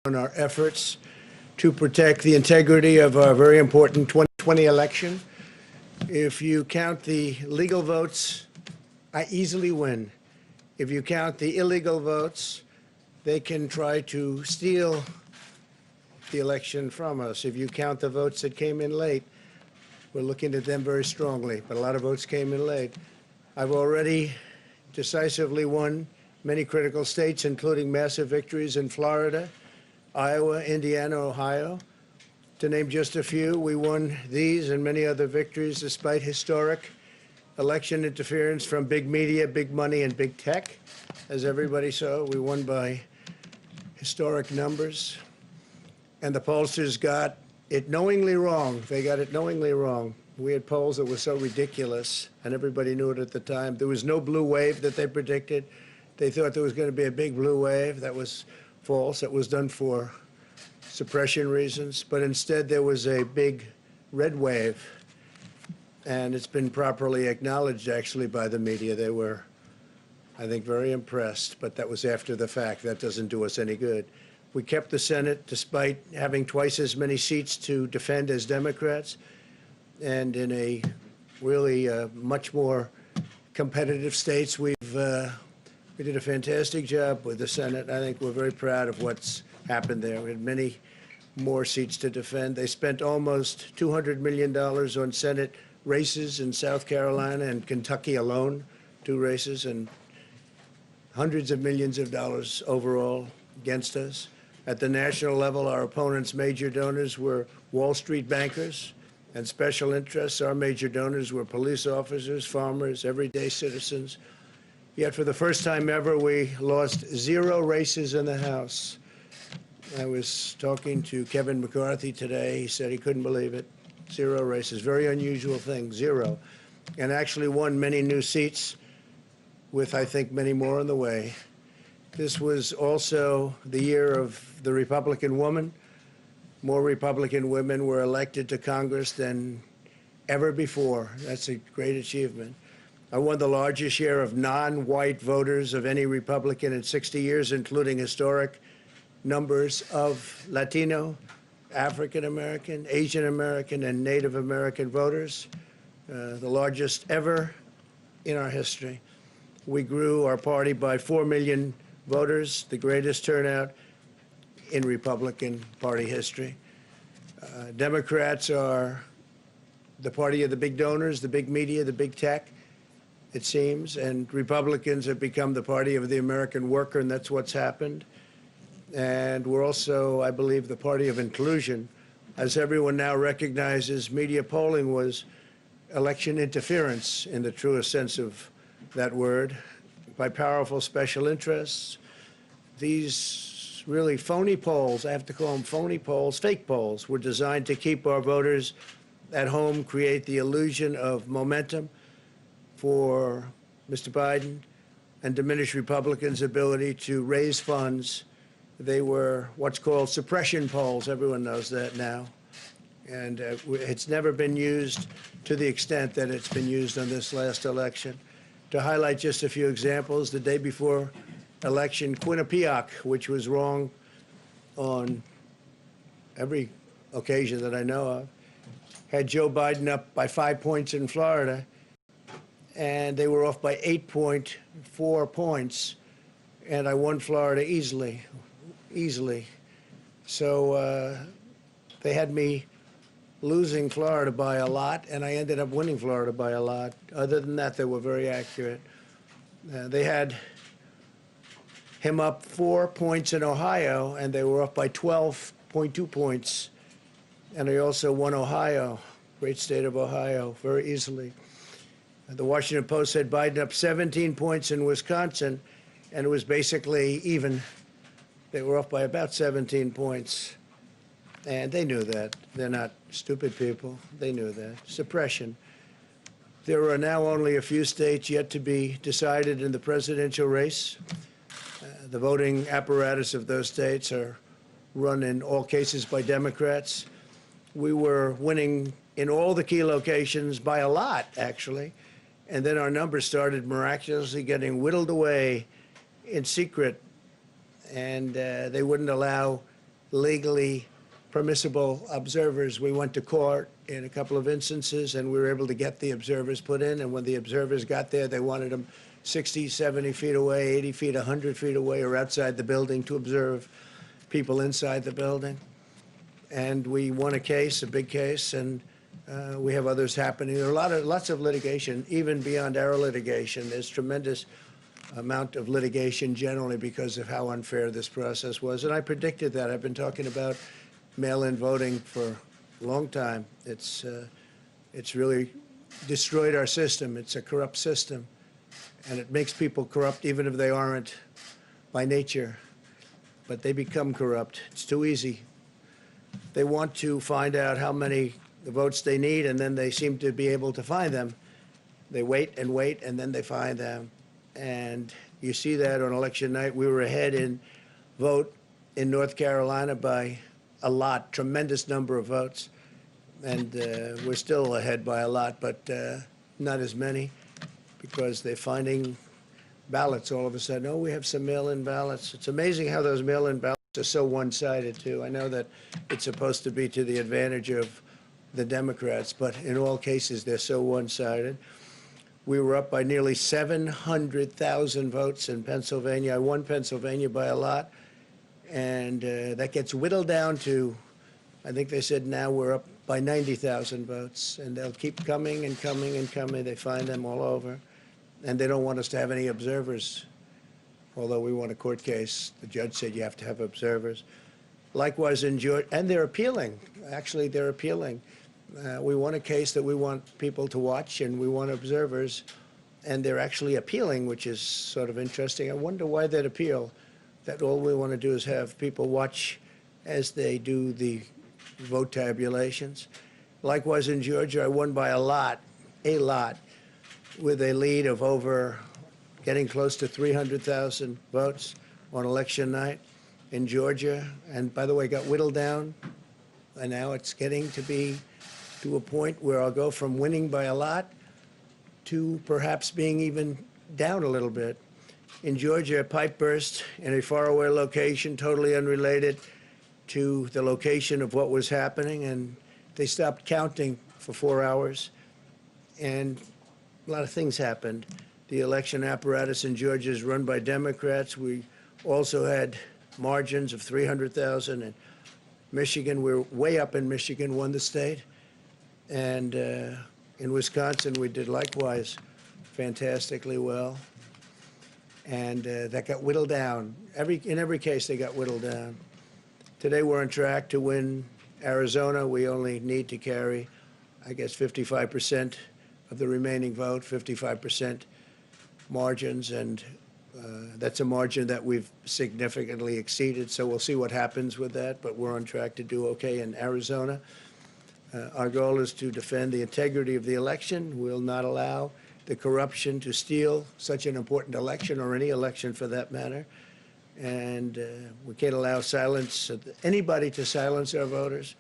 on our efforts to protect the integrity of our very important 2020 election. If you count the legal votes, I easily win. If you count the illegal votes, they can try to steal the election from us. If you count the votes that came in late, we're looking at them very strongly, but a lot of votes came in late. I've already decisively won many critical states, including massive victories in Florida, Iowa, Indiana, Ohio. To name just a few, we won these and many other victories despite historic election interference from big media, big money, and big tech. As everybody saw, we won by historic numbers. And the pollsters got it knowingly wrong. They got it knowingly wrong. We had polls that were so ridiculous, and everybody knew it at the time. There was no blue wave that they predicted. They thought there was going to be a big blue wave. That was false. It was done for suppression reasons. But instead, there was a big red wave. And it's been properly acknowledged, actually, by the media. They were, I think, very impressed. But that was after the fact. That doesn't do us any good. We kept the Senate despite having twice as many seats to defend as Democrats, and in a really much more competitive states. We did a fantastic job with the Senate. I think we're very proud of what's happened there. We had many more seats to defend. They spent almost $200 million on Senate races in South Carolina and Kentucky alone, 2 races, and hundreds of millions of dollars overall against us. At the national level, our opponents' major donors were Wall Street bankers and special interests. Our major donors were police officers, farmers, everyday citizens. Yet for the first time ever, we lost 0 races in the House. I was talking to Kevin McCarthy today. He said he couldn't believe it. 0 races, very unusual thing, 0. And actually won many new seats with, I think, many more on the way. This was also the year of the Republican woman. More Republican women were elected to Congress than ever before. That's a great achievement. I won the largest share of non-white voters of any Republican in 60 years, including historic numbers of Latino, African American, Asian American, and Native American voters, the largest ever in our history. We grew our party by 4 million voters, the greatest turnout in Republican Party history. Democrats are the party of the big donors, the big media, the big tech, it seems, and Republicans have become the party of the American worker, and that's what's happened. And we're also, I believe, the party of inclusion. As everyone now recognizes, media polling was election interference in the truest sense of that word, by powerful special interests. These really phony polls, I have to call them phony polls, fake polls, were designed to keep our voters at home, create the illusion of momentum for Mr. Biden, and diminish Republicans' ability to raise funds. They were what's called suppression polls. Everyone knows that now. And it's never been used to the extent that it's been used on this last election. To highlight just a few examples, the day before election, Quinnipiac, which was wrong on every occasion that I know of, had Joe Biden up by 5 points in Florida, and they were off by 8.4 points, and I won Florida easily. So they had me losing Florida by a lot, and I ended up winning Florida by a lot. Other than that, they were very accurate. They had him up 4 points in Ohio, and they were up by 12.2 points. And I also won Ohio, great state of Ohio, very easily. The Washington Post said Biden up 17 points in Wisconsin, and it was basically even. They were off by about 17 points. And they knew that. They're not stupid people. They knew that. Suppression. There are now only a few states yet to be decided in the presidential race. The voting apparatus of those states are run in all cases by Democrats. We were winning in all the key locations by a lot, actually. And then our numbers started miraculously getting whittled away in secret. And they wouldn't allow legally permissible observers. We went to court in a couple of instances, and we were able to get the observers put in. And when the observers got there, they wanted them 60, 70 feet away, 80 feet, 100 feet away, or outside the building to observe people inside the building. And we won a case, a big case, and we have others happening. There are lots of litigation, even beyond our litigation. There's tremendous amount of litigation generally because of how unfair this process was. And I predicted that. I've been talking about mail-in voting for a long time. It's really destroyed our system. It's a corrupt system. And it makes people corrupt even if they aren't by nature. But they become corrupt. It's too easy. They want to find out how many votes they need, and then they seem to be able to find them. They wait, and then they find them. And you see that on election night. We were ahead in vote in North Carolina by a lot, tremendous number of votes. And we're still ahead by a lot, but not as many, because they're finding ballots all of a sudden. Oh, we have some mail-in ballots. It's amazing how those mail-in ballots are so one-sided, too. I know that it's supposed to be to the advantage of the Democrats, but in all cases, they're so one-sided. We were up by nearly 700,000 votes in Pennsylvania. I won Pennsylvania by a lot, and that gets whittled down to, I think they said now we're up by 90,000 votes, and they'll keep coming and coming and coming. They find them all over, and they don't want us to have any observers, although we won a court case. The judge said you have to have observers. Likewise in Georgia, and they're appealing. Actually, they're appealing. We won a case that we want people to watch, and we want observers, and they're actually appealing, which is sort of interesting. I wonder why they'd appeal, that all we want to do is have people watch as they do the vote tabulations. Likewise in Georgia, I won by a lot, with a lead of over getting close to 300,000 votes on election night in Georgia. And by the way, got whittled down, and now it's getting to be to a point where I'll go from winning by a lot to perhaps being even down a little bit. In Georgia, a pipe burst in a faraway location, totally unrelated to the location of what was happening, and they stopped counting for 4 hours, and a lot of things happened. The election apparatus in Georgia is run by Democrats. We also had margins of 300,000 in Michigan. We're way up in Michigan, won the state. And in Wisconsin, we did likewise fantastically well. And that got whittled down. In every case, they got whittled down. Today, we're on track to win Arizona. We only need to carry, I guess, 55% of the remaining vote, 55% margins. And that's a margin that we've significantly exceeded. So we'll see what happens with that. But we're on track to do okay in Arizona. Our goal is to defend the integrity of the election. We'll not allow the corruption to steal such an important election, or any election for that matter. And we can't allow anybody to silence our voters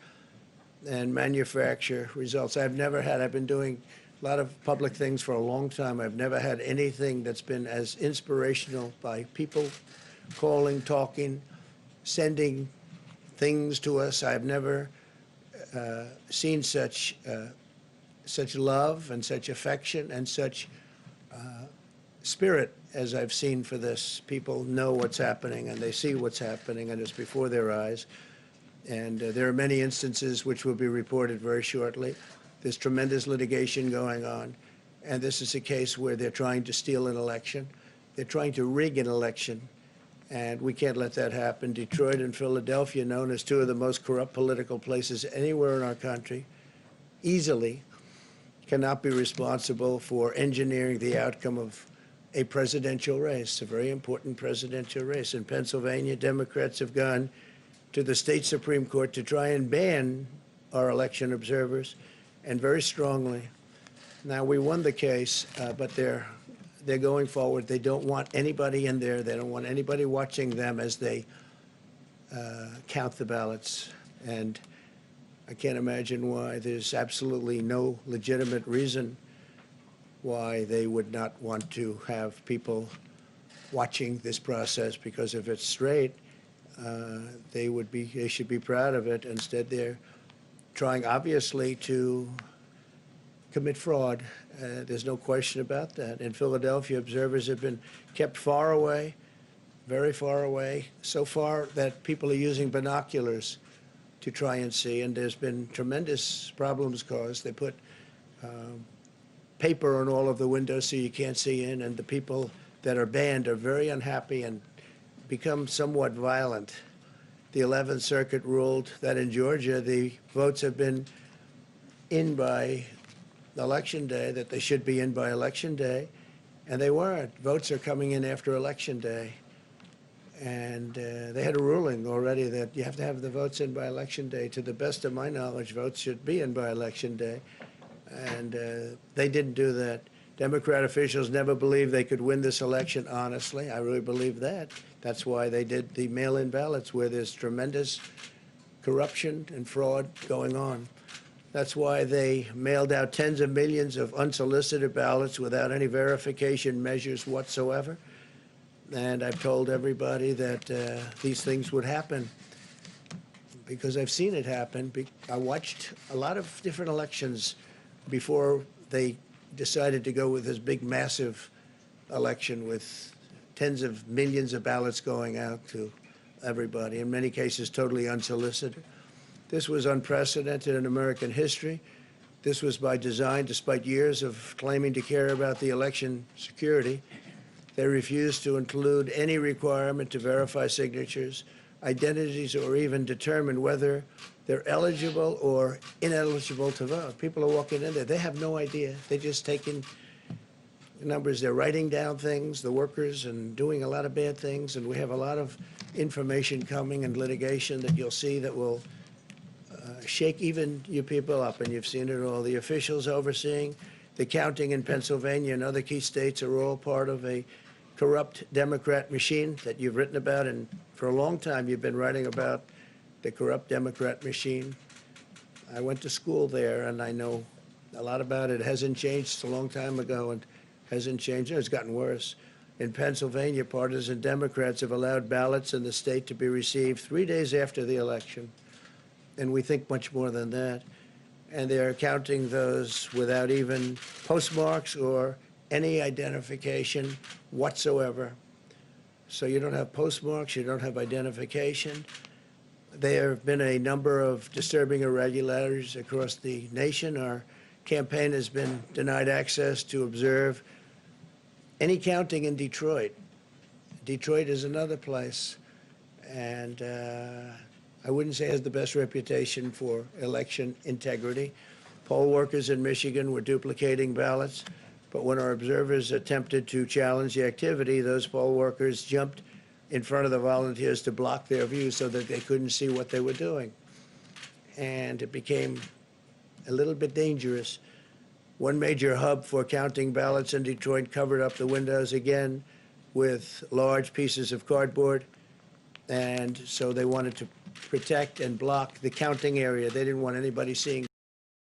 and manufacture results. I've been doing a lot of public things for a long time. I've never had anything that's been as inspirational, by people calling, talking, sending things to us. I've never seen such love and such affection and such spirit as I've seen for this. People know what's happening, and they see what's happening, and it's before their eyes. And there are many instances which will be reported very shortly. There's tremendous litigation going on, and this is a case where they're trying to steal an election. They're trying to rig an election, and we can't let that happen. Detroit and Philadelphia, known as two of the most corrupt political places anywhere in our country, easily cannot be responsible for engineering the outcome of a presidential race, a very important presidential race. In Pennsylvania, Democrats have gone to the state Supreme Court to try and ban our election observers, and very strongly. Now, we won the case, but they're going forward. They don't want anybody in there. They don't want anybody watching them as they count the ballots. And I can't imagine why. There's absolutely no legitimate reason why they would not want to have people watching this process, because if it's straight, They should be proud of it. Instead, they're trying, obviously, to commit fraud. There's no question about that. In Philadelphia, observers have been kept far away, very far away, so far that people are using binoculars to try and see, and there's been tremendous problems caused. They put paper on all of the windows so you can't see in, and the people that are banned are very unhappy and become somewhat violent. The 11th Circuit ruled that in Georgia, the votes have been in by Election Day, that they should be in by Election Day, and they weren't. Votes are coming in after Election Day. And they had a ruling already that you have to have the votes in by Election Day. To the best of my knowledge, votes should be in by Election Day. And they didn't do that. Democrat officials never believed they could win this election honestly. I really believe that. That's why they did the mail-in ballots, where there's tremendous corruption and fraud going on. That's why they mailed out tens of millions of unsolicited ballots without any verification measures whatsoever. And I've told everybody that these things would happen because I've seen it happen. I watched a lot of different elections before they decided to go with this big, massive election with tens of millions of ballots going out to everybody, in many cases totally unsolicited. This was unprecedented in American history. This was by design, despite years of claiming to care about the election security. They refused to include any requirement to verify signatures, identities, or even determine whether they're eligible or ineligible to vote. People are walking in there. They have no idea. They're just taking numbers. They're writing down things, the workers, and doing a lot of bad things. And we have a lot of information coming and litigation that you'll see that will shake even you people up. And you've seen it all. The officials overseeing the counting in Pennsylvania and other key states are all part of a corrupt Democrat machine that you've written about, and for a long time you've been writing about the corrupt Democrat machine. I went to school there, and I know a lot about it. It hasn't changed. It's a long time ago, and hasn't changed. It's gotten worse. In Pennsylvania, partisan Democrats have allowed ballots in the state to be received 3 days after the election, and we think much more than that. And they're counting those without even postmarks or any identification whatsoever. So you don't have postmarks, you don't have identification. There have been a number of disturbing irregularities across the nation. Our campaign has been denied access to observe any counting in Detroit. Detroit is another place, and I wouldn't say it has the best reputation for election integrity. Poll workers in Michigan were duplicating ballots, but when our observers attempted to challenge the activity, those poll workers jumped in front of the volunteers to block their view so that they couldn't see what they were doing. And it became a little bit dangerous. One major hub for counting ballots in Detroit covered up the windows again with large pieces of cardboard, and so they wanted to protect and block the counting area. They didn't want anybody seeing.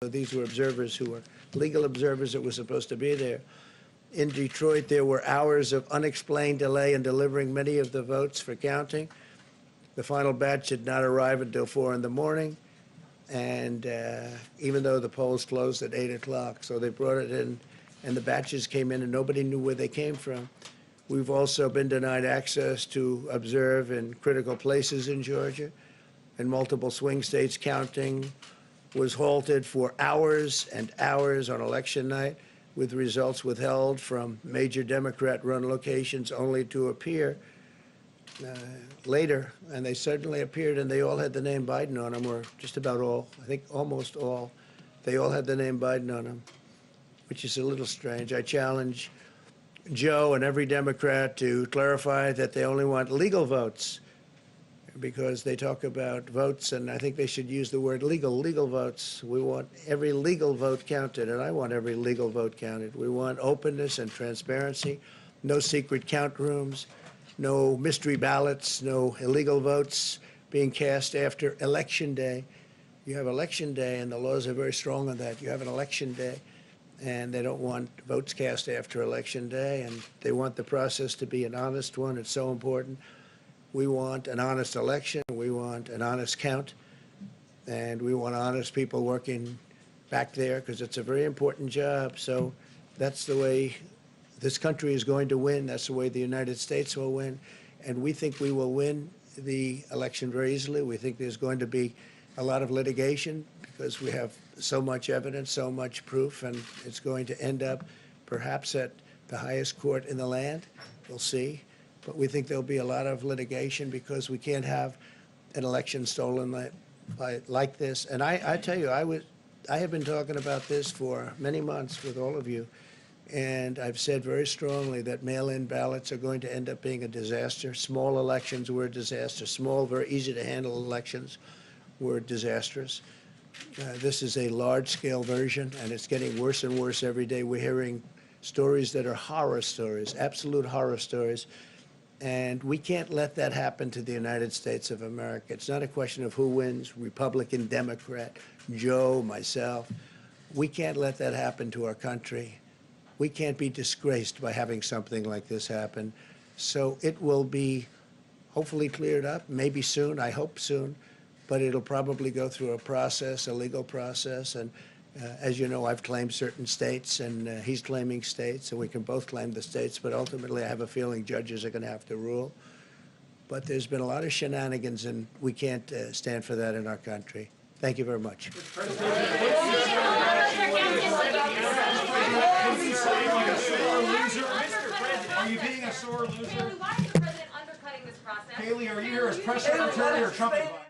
So these were observers who were legal observers that were supposed to be there. In Detroit, there were hours of unexplained delay in delivering many of the votes for counting. The final batch did not arrive until 4 in the morning, and even though the polls closed at 8 o'clock, so they brought it in, and the batches came in, and nobody knew where they came from. We've also been denied access to observe in critical places in Georgia. In multiple swing states, counting was halted for hours and hours on election night, with results withheld from major Democrat-run locations only to appear later. And they certainly appeared, and they all had the name Biden on them, or just about all. I think almost all. They all had the name Biden on them, which is a little strange. I challenge Joe and every Democrat to clarify that they only want legal votes, because they talk about votes, and I think they should use the word legal votes. We want every legal vote counted, and I want every legal vote counted. We want openness and transparency, no secret count rooms, no mystery ballots, no illegal votes being cast after Election Day. You have Election Day, and the laws are very strong on that. You have an Election Day, and they don't want votes cast after Election Day, and they want the process to be an honest one. It's so important. We want an honest election. We want an honest count. And we want honest people working back there because it's a very important job. So that's the way this country is going to win. That's the way the United States will win. And we think we will win the election very easily. We think there's going to be a lot of litigation because we have so much evidence, so much proof, and it's going to end up perhaps at the highest court in the land. We'll see. But we think there'll be a lot of litigation because we can't have an election stolen like this. And I tell you, I have been talking about this for many months with all of you, and I've said very strongly that mail-in ballots are going to end up being a disaster. Small elections were a disaster. Small, very easy to handle elections were disastrous. This is a large-scale version, and it's getting worse and worse every day. We're hearing stories that are horror stories, absolute horror stories. And we can't let that happen to the United States of America. It's not a question of who wins, Republican, Democrat, Joe, myself. We can't let that happen to our country. We can't be disgraced by having something like this happen. So it will be hopefully cleared up, maybe soon, I hope soon, but it'll probably go through a process, a legal process. And as you know, I've claimed certain states, and he's claiming states, and we can both claim the states, but ultimately I have a feeling judges are going to have to rule. But there's been a lot of shenanigans, and we can't stand for that in our country. Thank you very much. Are you being a sore loser? Why is the president undercutting this process? Haley, are you here as press secretary or Trump advisor?